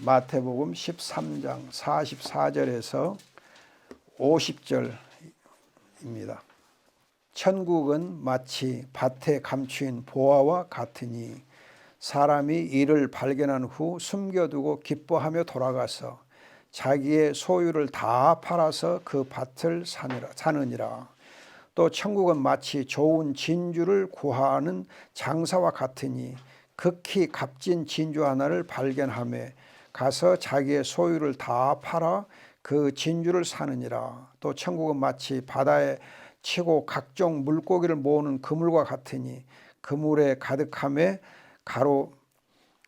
마태복음 13장 44절에서 50절입니다. 천국은 마치 밭에 감추인 보화와 같으니 사람이 이를 발견한 후 숨겨두고 기뻐하며 돌아가서 자기의 소유를 다 팔아서 그 밭을 사느니라. 또 천국은 마치 좋은 진주를 구하는 장사와 같으니 극히 값진 진주 하나를 발견하며 가서 자기의 소유를 다 팔아 그 진주를 사느니라. 또 천국은 마치 바다에 치고 각종 물고기를 모으는 그물과 같으니 그물에 가득함에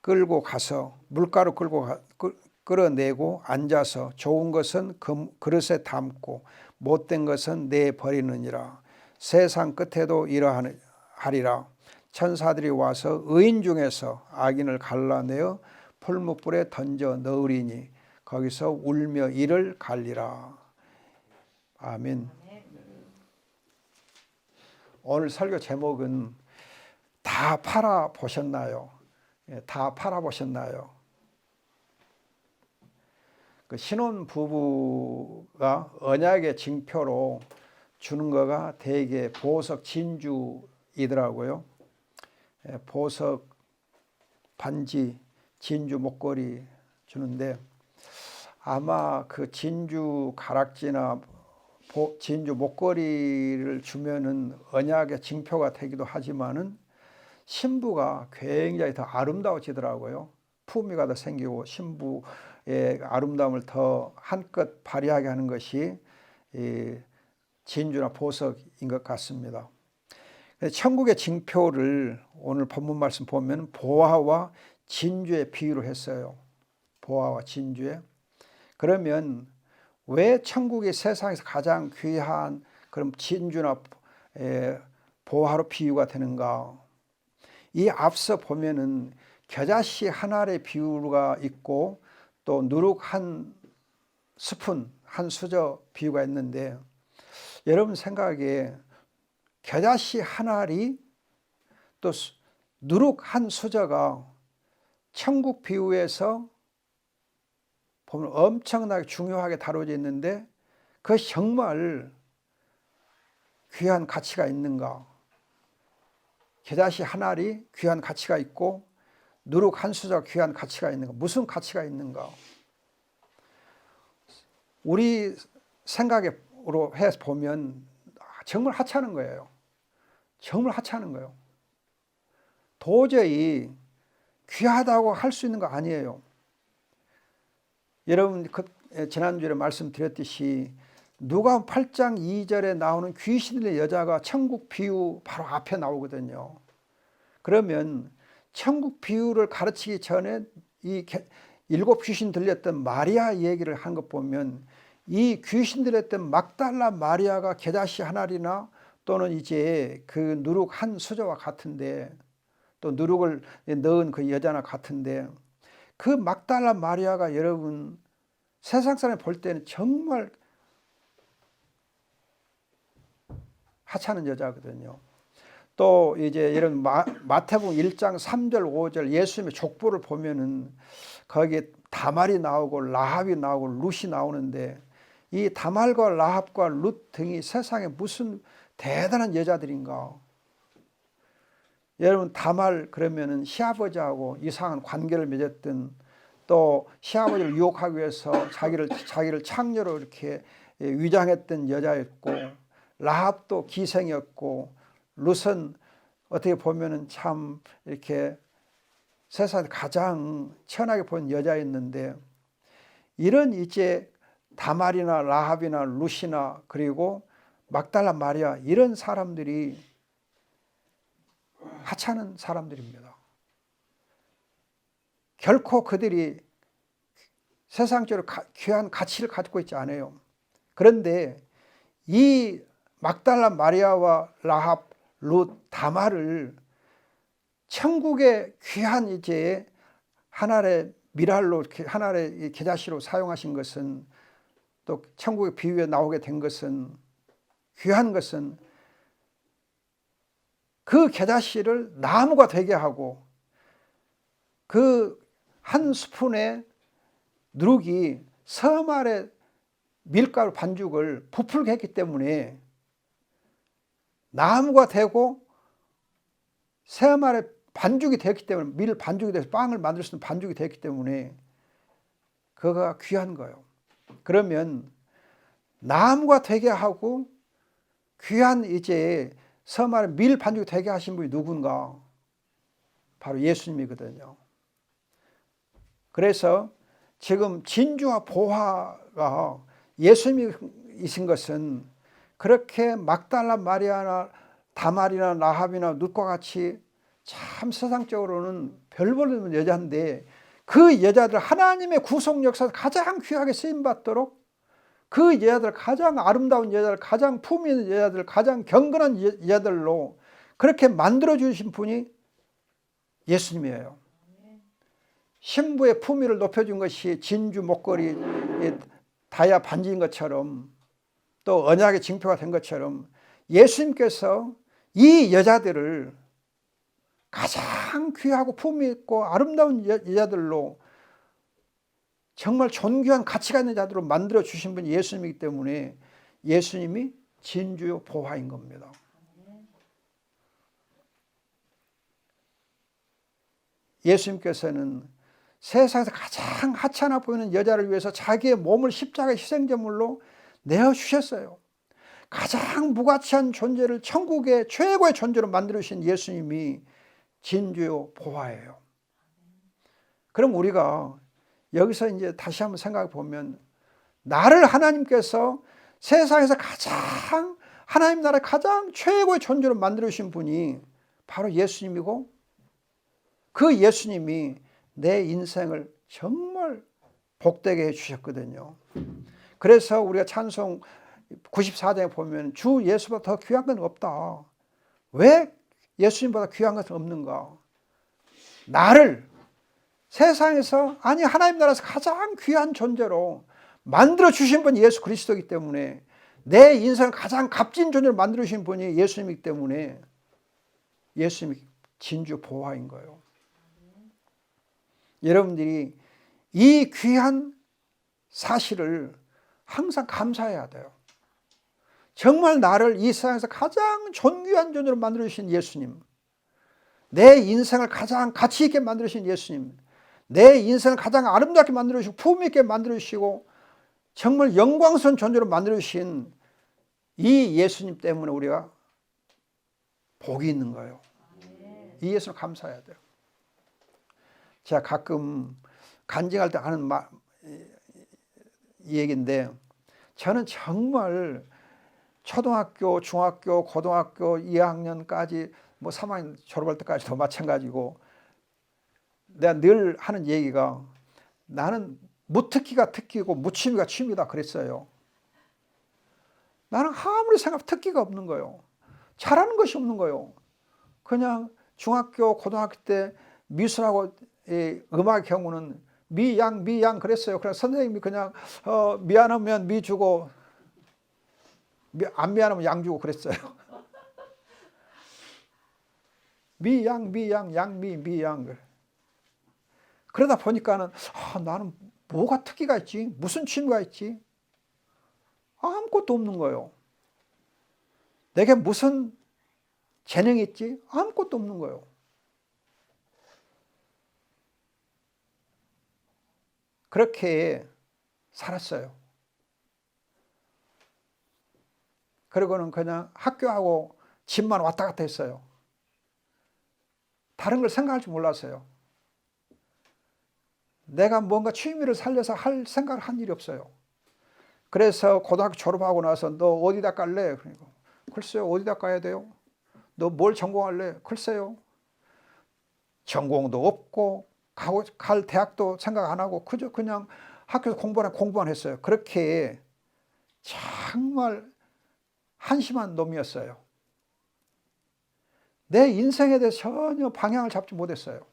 끌고 가서 물가로 끌어내고 앉아서 좋은 것은 그릇에 담고 못된 것은 내버리느니라. 세상 끝에도 이러하리라. 천사들이 와서 의인 중에서 악인을 갈라내어 풀무불에 던져 넣으리니 거기서 울며 이를 갈리라. 아멘. 오늘 설교 제목은 다 팔아보셨나요? 다 팔아보셨나요? 그 신혼 부부가 언약의 징표로 주는 거가 대개 보석 진주이더라고요. 보석 반지, 진주 목걸이 주는데 아마 그 진주 가락지나 진주 목걸이를 주면은 언약의 징표가 되기도 하지만은 신부가 굉장히 더 아름다워지더라고요. 품위가 더 생기고 신부의 아름다움을 더 한껏 발휘하게 하는 것이 진주나 보석인 것 같습니다. 천국의 징표를 오늘 본문 말씀 보면 보화와 진주에 비유를 했어요. 보화와 진주에. 그러면 왜 천국이 세상에서 가장 귀한 그런 진주나 보화로 비유가 되는가? 이 앞서 보면은 겨자씨 한 알의 비유가 있고 또 누룩 한 스푼, 한 수저 비유가 있는데 여러분 생각에 겨자씨 한 알이 또 누룩 한 수저가 천국 비유에서 보면 엄청나게 중요하게 다뤄져 있는데 그것이 정말 귀한 가치가 있는가? 겨자씨 한 알이 귀한 가치가 있고 누룩 한 수저가 귀한 가치가 있는가? 무슨 가치가 있는가? 우리 생각으로 해서 보면 정말 하찮은 거예요. 정말 하찮은 거예요. 도저히 귀하다고 할 수 있는 거 아니에요. 여러분 지난주에 말씀드렸듯이 누가복음 8장 2절에 나오는 귀신 들린 여자가 천국 비유 바로 앞에 나오거든요. 그러면 천국 비유를 가르치기 전에 이 7 귀신 들렸던 마리아 얘기를 한 것 보면 이 귀신 들렸던 막달라 마리아가 겨자씨 한 알이나 또는 이제 그 누룩 한 수저와 같은데 또 누룩을 넣은 그 여자나 같은데 그 막달라 마리아가 여러분 세상 사람이 볼 때는 정말 하찮은 여자거든요. 또 이제 여러분 마태복음 1장 3절 5절 예수님의 족보를 보면은 거기에 다말이 나오고 라합이 나오고 룻이 나오는데 이 다말과 라합과 룻 등이 세상에 무슨 대단한 여자들인가. 여러분 다말 그러면은 시아버지하고 이상한 관계를 맺었던 또 시아버지를 유혹하기 위해서 자기를 창녀로 이렇게 위장했던 여자였고 라합도 기생이었고 룻은 어떻게 보면은 참 이렇게 세상에서 가장 천하게 본 여자였는데 이런 이제 다말이나 라합이나 룻이나 그리고 막달라 마리아 이런 사람들이 하찮은 사람들입니다. 결코 그들이 세상적으로 귀한 가치를 가지고 있지 않아요. 그런데 이 막달라 마리아와 라합, 룻, 다말을 천국의 귀한 이제 하나의 미랄로 이렇게 하나의 겨자씨로 사용하신 것은 또 천국의 비유에 나오게 된 것은 귀한 것은 그 겨자씨를 나무가 되게 하고 그 한 스푼에 누룩이 섬 아래 밀가루 반죽을 부풀게 했기 때문에 나무가 되고 섬 아래 반죽이 되었기 때문에, 밀 반죽이 돼서 빵을 만들 수 있는 반죽이 되었기 때문에 그거가 귀한 거예요. 그러면 나무가 되게 하고 귀한 이제 섬 아래 밀 반죽이 되게 하신 분이 누군가? 바로 예수님이거든요. 그래서 지금 진주와 보화가 예수님이신 것은 그렇게 막달라 마리아나 다말이나 라합이나 룻과 같이 참 세상적으로는 별 볼일 여자인데, 그 여자들 하나님의 구속 역사에서 가장 귀하게 쓰임받도록, 그 여자들 가장 아름다운 여자들, 가장 품위 있는 여자들, 가장 경건한 여자들로 그렇게 만들어 주신 분이 예수님이에요. 신부의 품위를 높여준 것이 진주 목걸이 다이아 반지인 것처럼, 또 언약의 징표가 된 것처럼 예수님께서 이 여자들을 가장 귀하고 품위 있고 아름다운 여자들로, 정말 존귀한 가치가 있는 자들로 만들어 주신 분이 예수님이기 때문에 예수님이 진주 보화인 겁니다. 예수님께서는 세상에서 가장 하찮아 보이는 여자를 위해서 자기의 몸을 십자가의 희생제물로 내어주셨어요. 가장 무가치한 존재를 천국의 최고의 존재로 만들어주신 예수님이 진주 보화예요. 그럼 우리가 여기서 이제 다시 한번 생각해 보면, 나를 하나님께서 세상에서 가장, 하나님 나라의 가장 최고의 존재로 만들어주신 분이 바로 예수님이고, 그 예수님이 내 인생을 정말 복되게 해주셨거든요. 그래서 우리가 찬송 94장에 보면 주 예수보다 더 귀한 건 없다. 왜 예수님보다 귀한 것은 없는가? 나를 세상에서, 아니 하나님 나라에서 가장 귀한 존재로 만들어 주신 분이 예수 그리스도이기 때문에, 내 인생을 가장 값진 존재로 만들어 주신 분이 예수님이기 때문에 예수님이 진주 보화인 거예요. 여러분들이 이 귀한 사실을 항상 감사해야 돼요. 정말 나를 이 세상에서 가장 존귀한 존재로 만들어주신 예수님, 내 인생을 가장 가치 있게 만들어주신 예수님, 내 인생을 가장 아름답게 만들어주시고 품위 있게 만들어주시고 정말 영광스러운 존재로 만들어주신 이 예수님 때문에 우리가 복이 있는 거예요. 이 예수를 감사해야 돼요. 제가 가끔 간증할 때 하는 얘기인데, 저는 정말 초등학교, 중학교, 고등학교 2학년까지 뭐 3학년 졸업할 때까지도 마찬가지고, 내가 늘 하는 얘기가, 나는 무특기가 특기고 무취미가 취미다 그랬어요. 나는 아무리 생각해도 특기가 없는 거예요. 잘하는 것이 없는 거예요. 그냥 중학교, 고등학교 때 미술하고 음악의 경우는 미양 그랬어요. 그래서 선생님이 그냥 미안하면 미 주고 안 미안하면 양 주고 그랬어요. 미양 양미 미양. 그러다 보니까는 나는 뭐가 특기가 있지? 무슨 취미가 있지? 아무것도 없는 거예요. 내게 무슨 재능이 있지? 아무것도 없는 거예요. 그렇게 살았어요. 그리고는 그냥 학교하고 집만 왔다 갔다 했어요. 다른 걸 생각할 줄 몰랐어요. 내가 뭔가 취미를 살려서 할 생각을 한 일이 없어요. 그래서 고등학교 졸업하고 나서 너 어디다 갈래? 그러니까 글쎄요, 어디다 가야 돼요? 너 뭘 전공할래? 글쎄요. 전공도 없고 갈 대학도 생각 안 하고 그저 그냥 학교에서 공부만 했어요. 그렇게 정말 한심한 놈이었어요. 내 인생에 대해서 전혀 방향을 잡지 못했어요.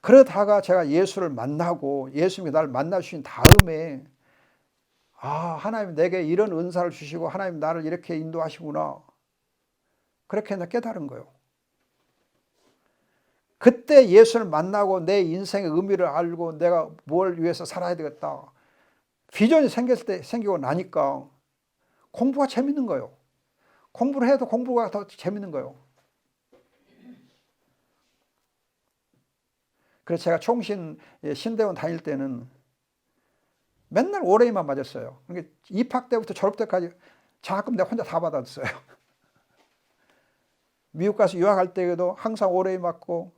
그러다가 제가 예수를 만나고 예수님이 나를 만나주신 다음에, 하나님 내게 이런 은사를 주시고 하나님 나를 이렇게 인도하시구나. 그렇게 나 깨달은 거예요. 그때 예수를 만나고 내 인생의 의미를 알고 내가 뭘 위해서 살아야 되겠다. 비전이 생기고 나니까 공부가 재밌는 거예요. 공부를 해도 공부가 더 재밌는 거예요. 그래서 제가 총신 신대원 다닐 때는 맨날 오레이만 맞았어요. 그러니까 입학 때부터 졸업 때까지 장학금 내가 혼자 다 받았어요. 미국 가서 유학할 때에도 항상 오레이 맞고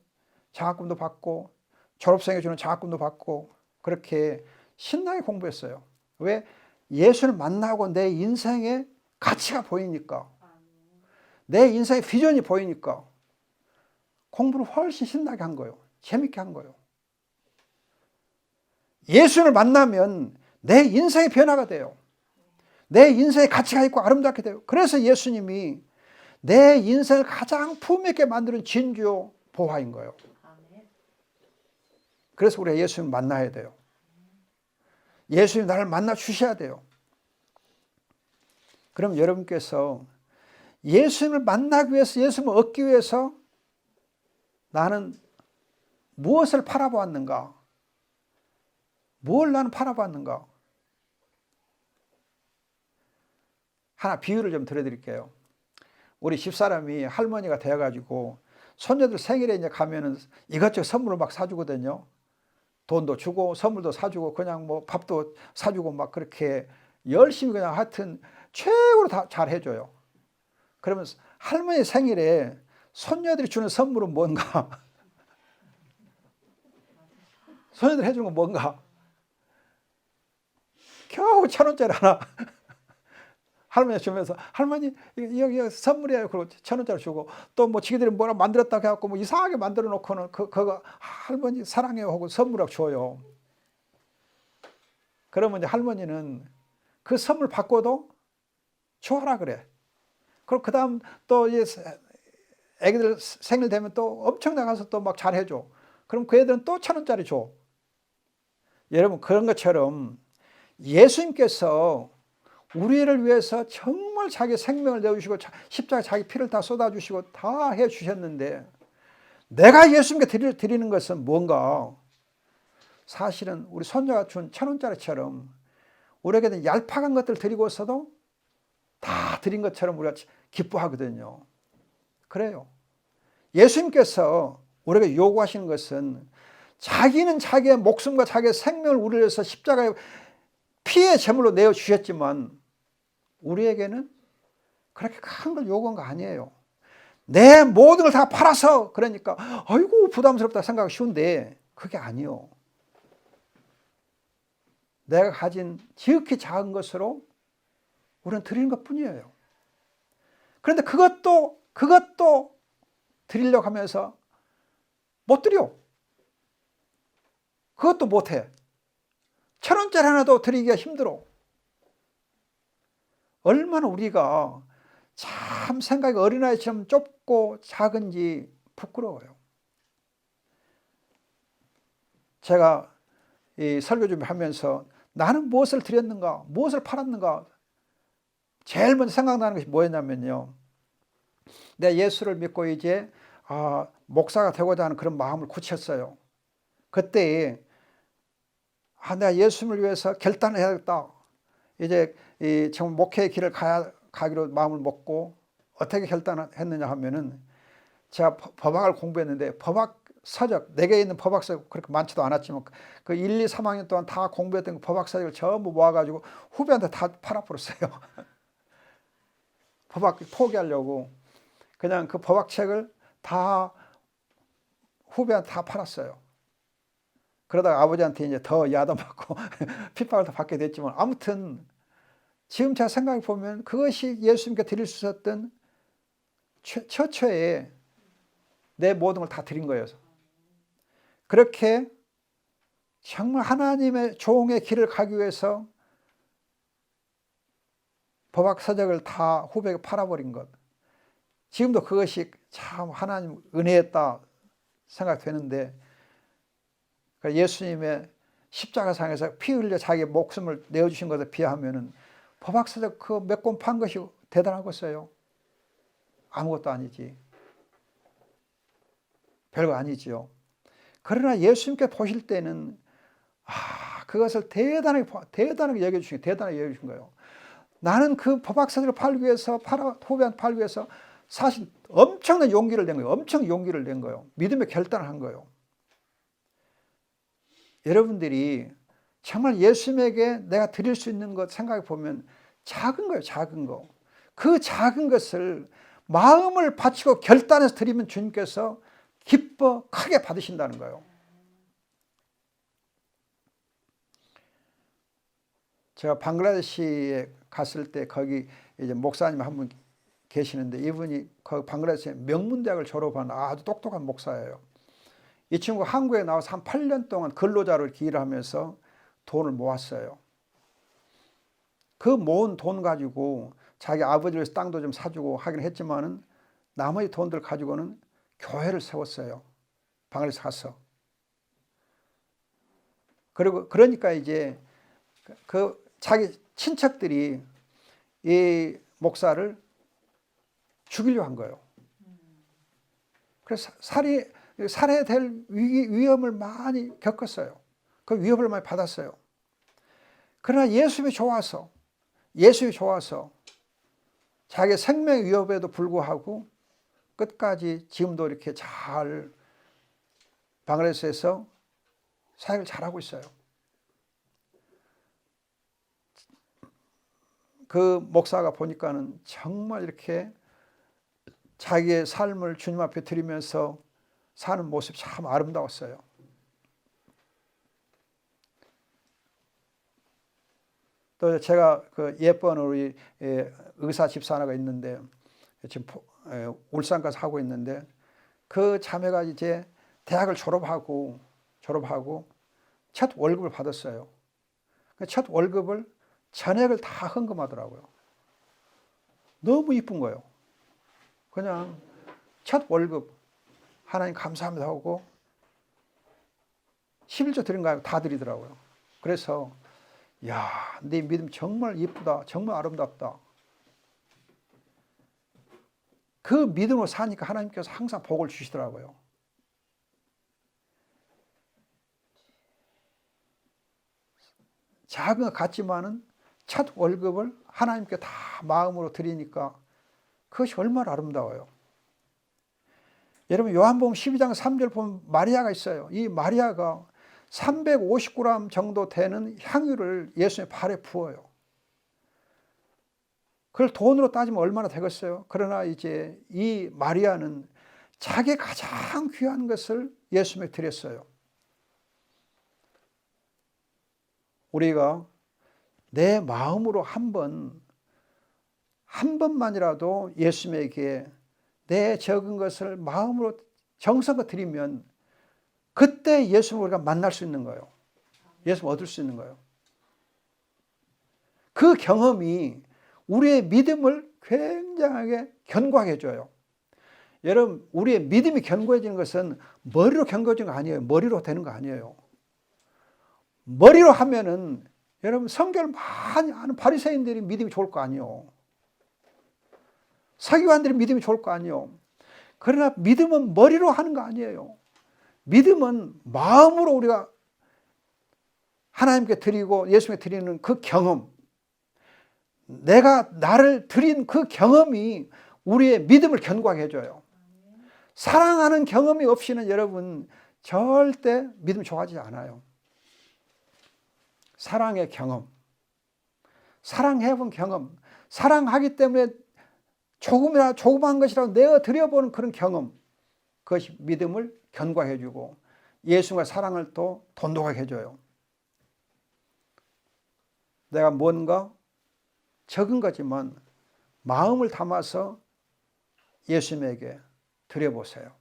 장학금도 받고 졸업생에 주는 장학금도 받고 그렇게 신나게 공부했어요. 왜? 예수를 만나고 내 인생의 가치가 보이니까, 내 인생의 비전이 보이니까 공부를 훨씬 신나게 한 거예요. 재밌게 한 거예요. 예수를 만나면 내 인생의 변화가 돼요. 내 인생의 가치가 있고 아름답게 돼요. 그래서 예수님이 내 인생을 가장 품있게 만드는 진주 보화인 거예요. 그래서 우리가 예수님 만나야 돼요. 예수님 나를 만나 주셔야 돼요. 그럼 여러분께서 예수님을 만나기 위해서, 예수님을 얻기 위해서 나는 무엇을 팔아보았는가? 뭘 나는 팔아봤는가? 하나 비유를 좀 들어드릴게요. 우리 집사람이 할머니가 되어가지고 손녀들 생일에 이제 가면은 이것저것 선물을 막 사주거든요. 돈도 주고 선물도 사주고 그냥 뭐 밥도 사주고 막 그렇게 열심히 그냥 하여튼 최고로 다 잘 해줘요. 그러면 할머니 생일에 손녀들이 주는 선물은 뭔가? 손녀들 해주는 건 뭔가? 겨우 1,000원짜리 하나 할머니 주면서 할머니 이거 선물이에요. 그리고 1,000원짜리 주고 또 뭐 지기들이 뭐라 만들었다고 해갖고 뭐 이상하게 만들어 놓고는 그거 할머니 사랑해요 하고 선물을 줘요. 그러면 이제 할머니는 그 선물 받고도 좋아라 그래. 그럼 그 다음 또 애기들 생일 되면 또 엄청 나가서 또 막 잘해줘. 그럼 그 애들은 또 1,000원짜리 줘. 여러분 그런 것처럼 예수님께서 우리를 위해서 정말 자기 생명을 내어주시고 십자가에 자기 피를 다 쏟아주시고 다 해주셨는데 내가 예수님께 드리는 것은 뭔가? 사실은 우리 손녀가 준 1,000원짜리처럼 우리에게는 얄팍한 것들 드리고서도 다 드린 것처럼 우리가 기뻐하거든요. 그래요. 예수님께서 우리에게 요구하시는 것은 자기는 자기의 목숨과 자기의 생명을 우리를 위해서 십자가에 피의 제물로 내어주셨지만 우리에게는 그렇게 큰 걸 요구한 거 아니에요. 내 모든 걸 다 팔아서 그러니까 아이고 부담스럽다 생각하기 쉬운데 그게 아니요. 내가 가진 지극히 작은 것으로 우리는 드리는 것뿐이에요. 그런데 그것도 드리려고 하면서 못 드려. 그것도 못해. 1,000원짜리 하나도 드리기가 힘들어. 얼마나 우리가 참 생각이 어린아이처럼 좁고 작은지 부끄러워요. 제가 이 설교 준비하면서 나는 무엇을 드렸는가, 무엇을 팔았는가 제일 먼저 생각나는 것이 뭐였냐면요. 내가 예수를 믿고 이제 목사가 되고자 하는 그런 마음을 굳혔어요. 그때 내가 예수님을 위해서 결단을 해야겠다. 이제 정말 목회의 길을 가기로 마음을 먹고 어떻게 결단했느냐 하면은 제가 법학을 공부했는데 법학 서적, 내게 있는 법학 서적 그렇게 많지도 않았지만 그 1, 2, 3학년 동안 다 공부했던 그 법학 서적을 전부 모아가지고 후배한테 다 팔아버렸어요. 법학 포기하려고 그냥 그 법학 책을 다 후배한테 다 팔았어요. 그러다가 아버지한테 이제 더 야단받고 핍박을 더 받게 됐지만 아무튼 지금 제가 생각해 보면 그것이 예수님께 드릴 수 있었던 최초의 내 모든 걸 다 드린 거예요. 그렇게 정말 하나님의 종의 길을 가기 위해서 법학 서적을 다 후배에게 팔아버린 것. 지금도 그것이 참 하나님 은혜였다 생각되는데 예수님의 십자가상에서 피 흘려 자기 목숨을 내어주신 것에 비하면은 법학 서적 그 몇 권 판 것이 대단하겠어요. 아무것도 아니지. 별거 아니지요. 그러나 예수님께 보실 때는 그것을 대단하게 여겨주신 거예요. 나는 그 포박사들을 팔기 위해서 후배한테 팔기 위해서 사실 엄청난 용기를 낸 거예요. 엄청 용기를 낸 거예요. 믿음의 결단을 한 거예요. 여러분들이 정말 예수님에게 내가 드릴 수 있는 것 생각해 보면 작은 거예요. 작은 거. 그 작은 것을 마음을 바치고 결단해서 드리면 주님께서 기뻐 크게 받으신다는 거예요. 제가 방글라데시에 갔을 때 거기 이제 목사님 한 분 계시는데 이분이 거기 방글라데시에 명문대학을 졸업한 아주 똑똑한 목사예요. 이 친구 한국에 나와서 한 8년 동안 근로자로 이렇게 일을 하면서 돈을 모았어요. 그 모은 돈 가지고 자기 아버지를 위해서 땅도 좀 사주고 하긴 했지만은 나머지 돈들 가지고는 교회를 세웠어요. 방글라데시 가서. 그리고 그러니까 이제 그 자기 친척들이 이 목사를 죽이려고 한 거예요. 그래서 살해될 위험을 많이 겪었어요. 그 위협을 많이 받았어요. 그러나 예수님이 좋아서 자기 생명 위협에도 불구하고 끝까지 지금도 이렇게 잘 방글라데시에서 사역을 잘하고 있어요. 그 목사가 보니까는 정말 이렇게 자기의 삶을 주님 앞에 드리면서 사는 모습이 참 아름다웠어요. 또 제가 그 예쁜 우리 의사 집사하나가 있는데 지금 울산 가서 하고 있는데 그 자매가 이제 대학을 졸업하고 첫 월급을 받았어요. 첫 월급을 전액을 다 헌금하더라고요. 너무 이쁜 거예요. 그냥 첫 월급 하나님 감사합니다 하고 11조 드린 거 아니고 다 드리더라고요. 그래서 야, 네 믿음 정말 이쁘다. 정말 아름답다. 그 믿음으로 사니까 하나님께서 항상 복을 주시더라고요. 작은 것 같지만은 첫 월급을 하나님께 다 마음으로 드리니까 그것이 얼마나 아름다워요. 여러분 요한복음 12장 3절 보면 마리아가 있어요. 이 마리아가 350g 정도 되는 향유를 예수님의 발에 부어요. 그걸 돈으로 따지면 얼마나 되겠어요? 그러나 이제 이 마리아는 자기 가장 귀한 것을 예수님께 드렸어요. 우리가 내 마음으로 한 번만이라도 예수님에게 내 적은 것을 마음으로 정성껏 드리면 그때 예수님을 우리가 만날 수 있는 거예요. 예수님을 얻을 수 있는 거예요. 그 경험이 우리의 믿음을 굉장하게 견고하게 해줘요. 여러분, 우리의 믿음이 견고해지는 것은 머리로 견고해지는 거 아니에요. 머리로 되는 거 아니에요. 머리로 하면은 여러분 성경을 많이 아는 바리새인들이 믿음이 좋을 거 아니에요. 서기관들이 믿음이 좋을 거 아니에요. 그러나 믿음은 머리로 하는 거 아니에요. 믿음은 마음으로 우리가 하나님께 드리고 예수님께 드리는 그 경험, 내가 나를 드린 그 경험이 우리의 믿음을 견고하게 해줘요. 사랑하는 경험이 없이는 여러분 절대 믿음이 좋아지지 않아요. 사랑의 경험, 사랑해본 경험, 사랑하기 때문에 조그만 것이라도 내어드려보는 그런 경험, 그것이 믿음을 견고해주고 예수님과 사랑을 또 돈독하게 해줘요. 내가 뭔가 적은 거지만 마음을 담아서 예수님에게 드려보세요.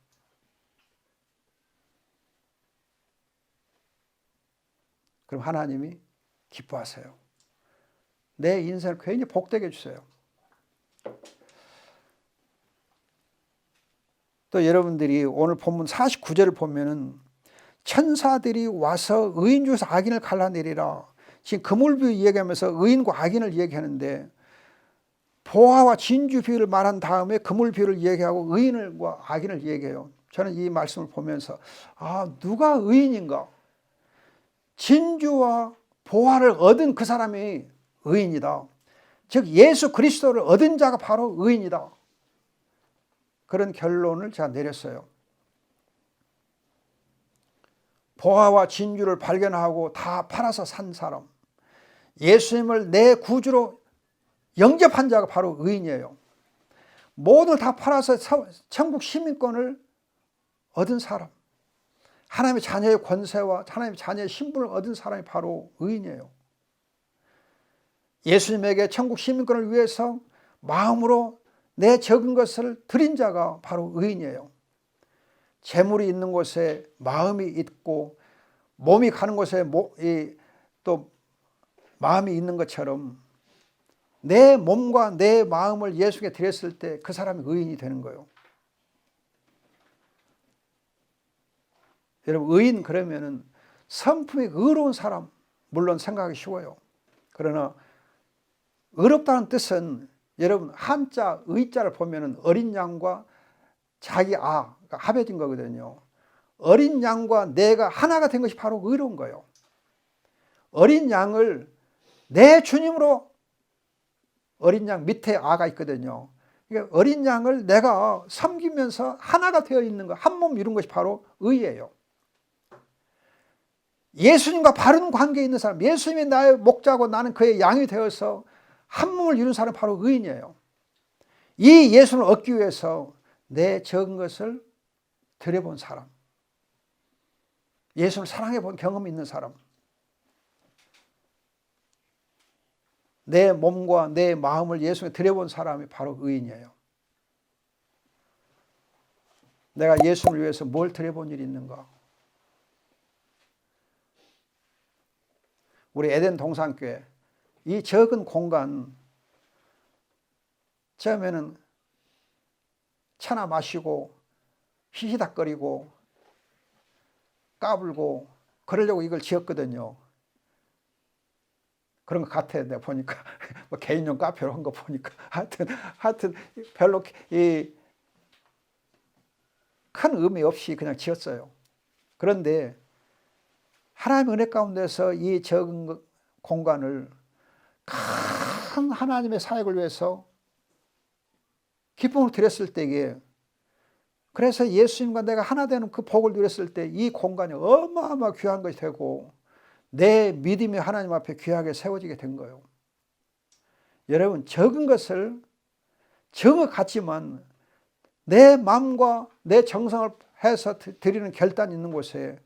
그럼 하나님이 기뻐하세요. 내 인생을 괜히 복되게 해주세요. 또 여러분들이 오늘 본문 49절을 보면은 천사들이 와서 의인 중에서 악인을 갈라내리라. 지금 그물비유 이야기하면서 의인과 악인을 얘기하는데 보화와 진주 비유를 말한 다음에 그물비유를 얘기하고 의인과 악인을 얘기해요. 저는 이 말씀을 보면서 누가 의인인가? 진주와 보화를 얻은 그 사람이 의인이다. 즉 예수 그리스도를 얻은 자가 바로 의인이다. 그런 결론을 제가 내렸어요. 보화와 진주를 발견하고 다 팔아서 산 사람, 예수님을 내 구주로 영접한 자가 바로 의인이에요. 모두 다 팔아서 천국 시민권을 얻은 사람, 하나님의 자녀의 권세와 하나님의 자녀의 신분을 얻은 사람이 바로 의인이에요. 예수님에게 천국 시민권을 위해서 마음으로 내 적은 것을 드린 자가 바로 의인이에요. 재물이 있는 곳에 마음이 있고 몸이 가는 곳에 또 마음이 있는 것처럼 내 몸과 내 마음을 예수께 드렸을 때 그 사람이 의인이 되는 거예요. 여러분, 의인 그러면은 성품이 의로운 사람, 물론 생각하기 쉬워요. 그러나 의롭다는 뜻은 여러분 한자 의자를 보면은 어린 양과 자기 합해진 거거든요. 어린 양과 내가 하나가 된 것이 바로 의로운 거예요. 어린 양을 내 주님으로, 어린 양 밑에 아가 있거든요. 그러니까 어린 양을 내가 섬기면서 하나가 되어 있는 것, 한 몸 이룬 것이 바로 의예요. 예수님과 바른 관계에 있는 사람, 예수님이 나의 목자고 나는 그의 양이 되어서 한 몸을 이룬 사람이 바로 의인이에요. 이 예수를 얻기 위해서 내 적은 것을 드려본 사람, 예수를 사랑해 본 경험이 있는 사람, 내 몸과 내 마음을 예수에 드려본 사람이 바로 의인이에요. 내가 예수를 위해서 뭘 드려본 일이 있는가? 우리 에덴 동산교회 이 적은 공간, 처음에는 차나 마시고 히히닥거리고 까불고 그러려고 이걸 지었거든요. 그런 것 같아. 내가 보니까 뭐 개인용 카페로 한 거 보니까 하여튼 별로 큰 의미 없이 그냥 지었어요. 그런데 하나님의 은혜 가운데서 이 적은 공간을 큰 하나님의 사역을 위해서 기쁨을 드렸을 때에, 그래서 예수님과 내가 하나 되는 그 복을 누렸을 때 이 공간이 어마어마 귀한 것이 되고 내 믿음이 하나님 앞에 귀하게 세워지게 된 거예요. 여러분, 적은 것을 적은 것 같지만 내 마음과 내 정성을 해서 드리는 결단이 있는 곳에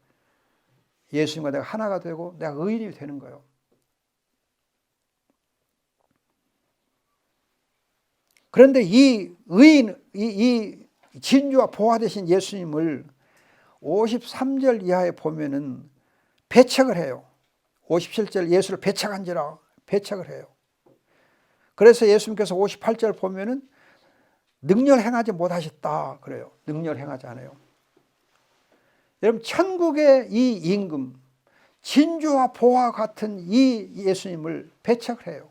예수님과 내가 하나가 되고 내가 의인이 되는 거예요. 그런데 이 의인, 이 진주와 보화 되신 예수님을 53절 이하에 보면은 배척을 해요. 57절 예수를 배척한지라 배척을 해요. 그래서 예수님께서 58절 보면은 능력 행하지 못하셨다 그래요. 능력 행하지 않아요. 여러분, 천국의 이 임금, 진주와 보화 같은 이 예수님을 배척을 해요.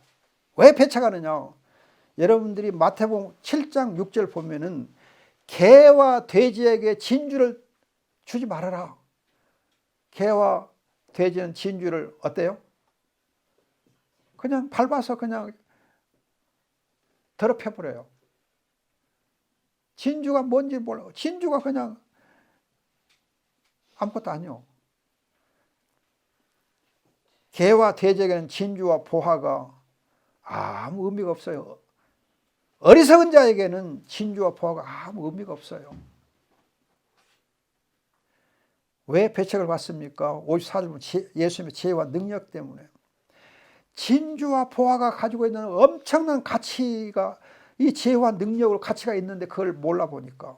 왜 배척하느냐? 여러분들이 마태복음 7장 6절 보면은 개와 돼지에게 진주를 주지 말아라. 개와 돼지는 진주를 어때요? 그냥 밟아서 그냥 더럽혀버려요. 진주가 뭔지 몰라. 진주가 그냥 아무것도 아니요. 개와 돼지에게는 진주와 보화가 아무 의미가 없어요. 어리석은 자에게는 진주와 보화가 아무 의미가 없어요. 왜 배척을 받습니까? 54절 보면 예수님의 지혜와 능력 때문에. 진주와 보화가 가지고 있는 엄청난 가치가, 이 지혜와 능력으로 가치가 있는데 그걸 몰라보니까.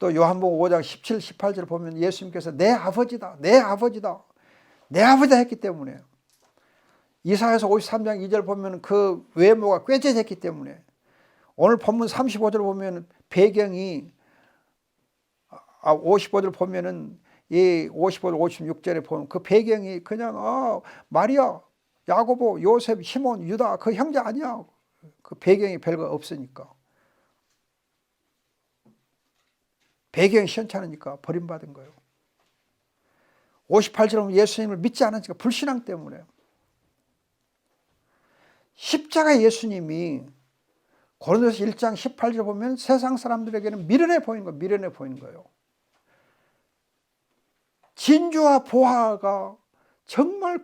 또 요한복음 5장 17, 18절 보면 예수님께서 내 아버지다, 내 아버지다, 내 아버지다 했기 때문에. 이사야서 53장 2절 보면 그 외모가 꾀죄됐기 때문에. 오늘 본문 35절 보면 배경이 55절 보면은 이 55절 56절에 보면 그 배경이 그냥 마리아, 야고보, 요셉, 시몬, 유다 그 형제 아니야. 그 배경이 별거 없으니까. 배경이 시원찮으니까 버림받은 거예요. 58절은 예수님을 믿지 않으니까 불신앙 때문에. 십자가 예수님이 고린도서 1장 18절 보면 세상 사람들에게는 미련해 보이는 거예요. 미련해 보이는 거예요. 진주와 보화가 정말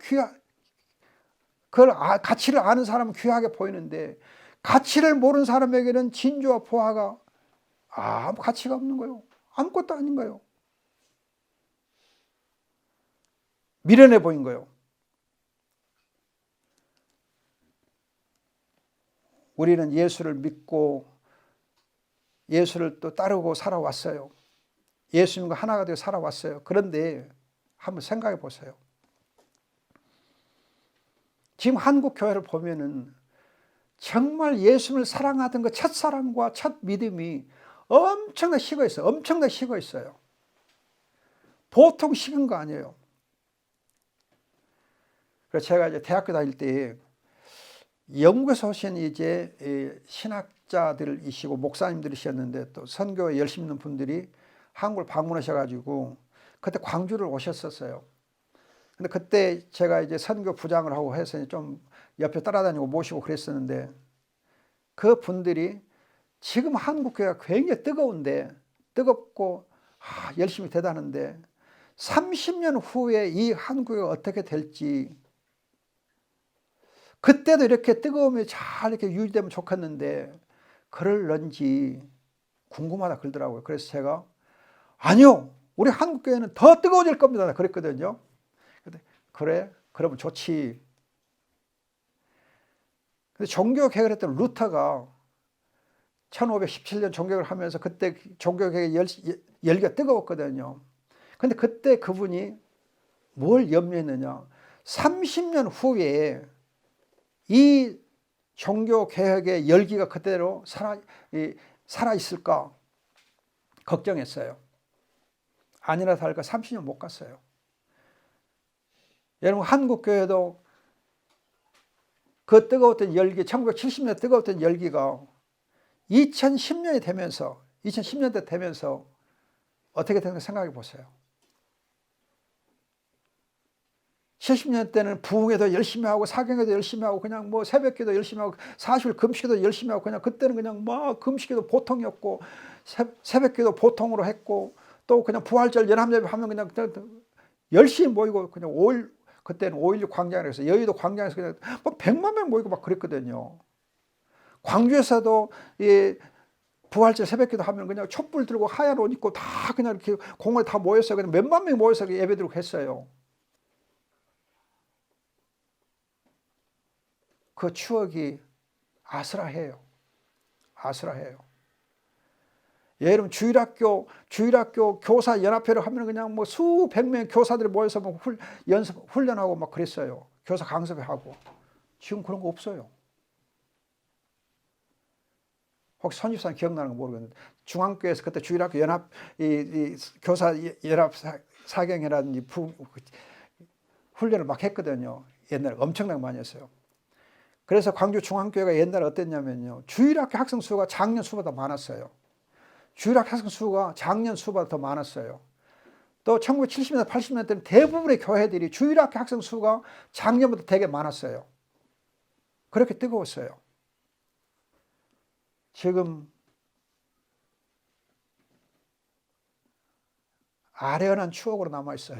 그걸 가치를 아는 사람은 귀하게 보이는데 가치를 모르는 사람에게는 진주와 보화가 아무 가치가 없는 거예요. 아무것도 아닌 거예요. 미련해 보인 거예요. 우리는 예수를 믿고 예수를 또 따르고 살아왔어요. 예수님과 하나가 되어 살아왔어요. 그런데 한번 생각해 보세요. 지금 한국 교회를 보면은 정말 예수님을 사랑하던 그 첫사랑과 첫 믿음이 엄청나게 식어 있어요. 엄청나게 식어 있어요. 보통 식은 거 아니에요. 그래서 제가 이제 대학교 다닐 때 영국에서 오신 이제 신학자들이시고 목사님들이셨는데 또 선교에 열심히 있는 분들이 한국을 방문하셔가지고 그때 광주를 오셨었어요. 근데 그때 제가 이제 선교 부장을 하고 해서 좀 옆에 따라다니고 모시고 그랬었는데 그 분들이 지금 한국 교회가 굉장히 뜨거운데 뜨겁고 열심히 대다는데 30년 후에 이 한국 교회가 어떻게 될지 그때도 이렇게 뜨거움이 잘 이렇게 유지되면 좋겠는데 그럴런지 궁금하다 그러더라고요. 그래서 제가 아니요, 우리 한국 교회는 더 뜨거워질 겁니다. 그랬거든요. 그래, 그러면 좋지. 근데 종교 개혁을 했던 루터가 1517년 종교를 하면서 그때 종교 개혁의 열기가 뜨거웠거든요. 근데 그때 그분이 뭘 염려했느냐? 30년 후에 이 종교 개혁의 열기가 그대로 살아 있을까 걱정했어요. 아니나 다를까 30년 못 갔어요. 여러분 한국 교회도 그 뜨거웠던 열기, 1970년 뜨거웠던 열기가 2010년이 되면서 2010년대 되면서 어떻게 되는가 생각해 보세요. 70년 때는 부흥회도 열심히 하고 사경회도 열심히 하고 그냥 뭐 새벽기도 열심히 하고 40일 금식기도 열심히 하고 그냥 그때는 그냥 막 금식기도 보통이었고 새벽기도 보통으로 했고 또 그냥 부활절 연합예배 하면 그냥 열심히 모이고 그냥 그때는 5.16 광장에서 여의도 광장에서 그냥 막 100만 명 모이고 막 그랬거든요. 광주에서도 이 부활절 새벽기도 하면 그냥 촛불 들고 하얀 옷 입고 다 그냥 이렇게 공원에 다 모였어요. 그냥 몇만 명이 모여서 예배 드리고 했어요. 그 추억이 아슬아해요. 아슬아해요. 여러분 주일학교 교사 연합회를 하면 그냥 뭐 수백 명의 교사들이 모여서 뭐 훈련하고 막 그랬어요. 교사 강습하고. 지금 그런 거 없어요. 혹시 선집사님 기억나는 거 모르겠는데 중앙교회에서 그때 주일학교 연합 이 교사 연합 사경이라든지 훈련을 막 했거든요. 옛날에 엄청나게 많이 했어요. 그래서 광주 중앙교회가 옛날에 어땠냐면요. 주일학교 학생 수가 작년 수보다 많았어요. 주일학교 학생 수가 작년 수보다 더 많았어요. 또 1970년대 80년대는 대부분의 교회들이 주일학교 학생 수가 작년보다 되게 많았어요. 그렇게 뜨거웠어요. 지금 아련한 추억으로 남아있어요.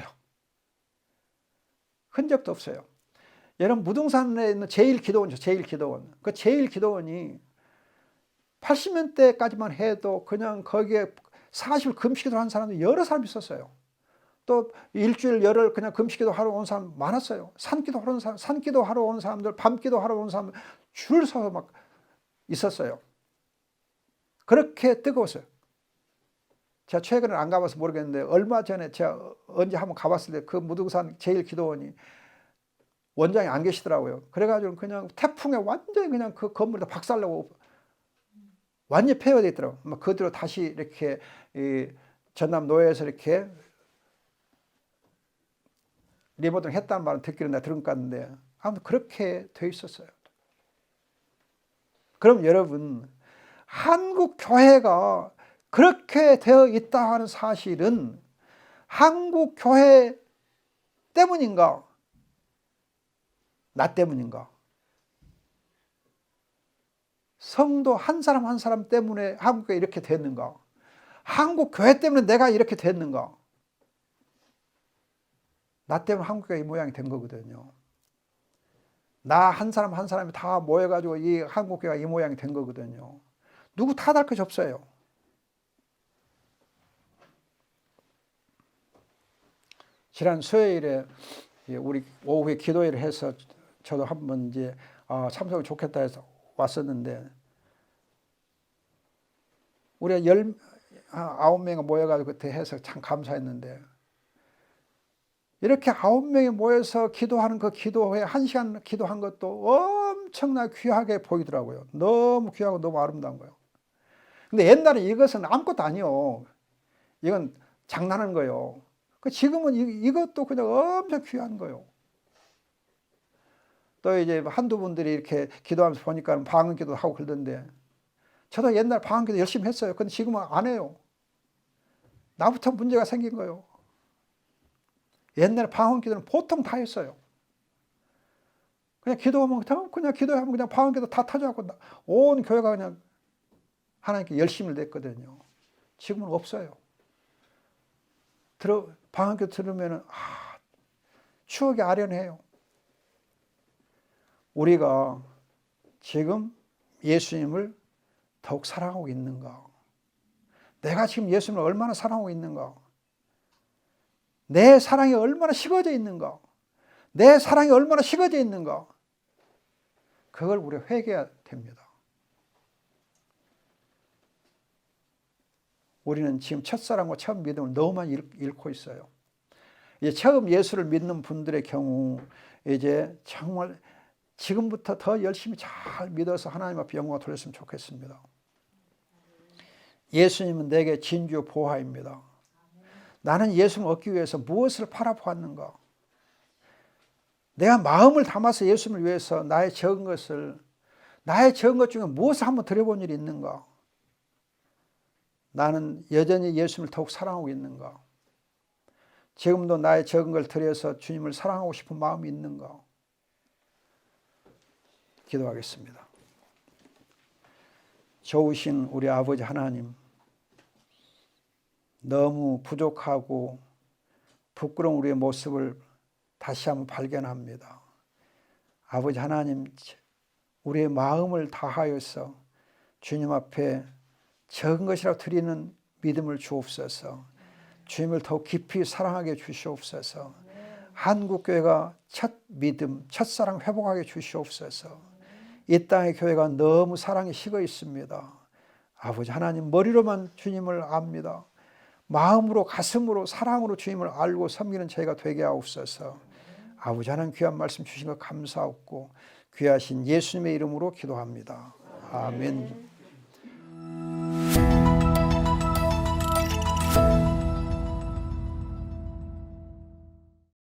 흔적도 없어요. 여러분 무등산에 있는 제1기도원이죠. 제1기도원. 그 제1기도원이 80년대까지만 해도 그냥 거기에 40일 금식기도 하는 사람들이 여러 사람 있었어요. 또 일주일 열흘 그냥 금식기도 하러 온 사람 많았어요. 산기도 하러 온 사람들, 밤기도 하러 온 사람들 줄 서서 막 있었어요. 그렇게 뜨거웠어요. 제가 최근에 안 가봐서 모르겠는데 얼마 전에 제가 언제 한번 가봤을 때 그 무등산 제1기도원이 원장이 안 계시더라고요. 그래가지고 그냥 태풍에 완전히 그냥 그 건물이 다 박살나고 완전히 폐허되어 있더라고요. 그대로 다시 이렇게 전남 노예에서 이렇게 리모델링 했다는 말은 듣기로 내가 들은 것 같은데 아무튼 그렇게 돼 있었어요. 그럼 여러분 한국 교회가 그렇게 되어 있다 하는 사실은 한국 교회 때문인가? 나 때문인가? 성도 한 사람 한 사람 때문에 한국에 이렇게 됐는가? 한국 교회 때문에 내가 이렇게 됐는가? 나 때문에 한국교회 이 모양이 된 거거든요. 나 한 사람 한 사람이 다 모여가지고 이 한국교회가 이 모양이 된 거거든요. 누구 탓할 것이 없어요. 지난 수요일에 우리 오후에 기도회를 해서 저도 한번 이제 참석이 좋겠다 해서 왔었는데, 우리가 9명이 모여가지고 그때 해서 참 감사했는데, 이렇게 9명이 모여서 기도하는 그 기도회 1시간 기도한 것도 엄청나게 귀하게 보이더라고요. 너무 귀하고 너무 아름다운 거예요. 근데 옛날에 이것은 아무것도 아니요. 이건 장난하는 거예요. 지금은 이것도 그냥 엄청 귀한 거예요. 또 이제 한두 분들이 이렇게 기도하면서 보니까 방언 기도 하고 그러던데, 저도 옛날 방언 기도 열심히 했어요. 근데 지금은 안 해요. 나부터 문제가 생긴 거예요. 옛날 방언 기도는 보통 다 했어요. 그냥 기도하면 그냥 방언 기도 다 터져갖고 온 교회가 그냥 하나님께 열심을 냈거든요. 지금은 없어요. 방언 기도 들으면 추억이 아련해요. 우리가 지금 예수님을 더욱 사랑하고 있는가? 내가 지금 예수님을 얼마나 사랑하고 있는가? 내 사랑이 얼마나 식어져 있는가? 내 사랑이 얼마나 식어져 있는가? 그걸 우리가 회개해야 됩니다. 우리는 지금 첫사랑과 처음 믿음을 너무 많이 잃고 있어요. 이제 처음 예수를 믿는 분들의 경우 이제 정말 지금부터 더 열심히 잘 믿어서 하나님 앞에 영광을 돌렸으면 좋겠습니다. 예수님은 내게 진주 보화입니다. 나는 예수님을 얻기 위해서 무엇을 바라보았는가? 내가 마음을 담아서 예수님을 위해서 나의 적은 것 중에 무엇을 한번 드려본 일이 있는가? 나는 여전히 예수님을 더욱 사랑하고 있는가? 지금도 나의 적은 걸 드려서 주님을 사랑하고 싶은 마음이 있는가? 기도하겠습니다. 좋으신 우리 아버지 하나님, 너무 부족하고 부끄러운 우리의 모습을 다시 한번 발견합니다. 아버지 하나님, 우리의 마음을 다하여서 주님 앞에 적은 것이라도 드리는 믿음을 주옵소서. 주님을 더욱 깊이 사랑하게 주시옵소서. 한국교회가 첫 믿음, 첫사랑 회복하게 주시옵소서. 이 땅의 교회가 너무 사랑이 식어 있습니다. 아버지 하나님, 머리로만 주님을 압니다. 마음으로, 가슴으로, 사랑으로 주님을 알고 섬기는 저희가 되게 하옵소서. 아버지 하나님, 귀한 말씀 주신 것 감사하고 귀하신 예수님의 이름으로 기도합니다. 아멘.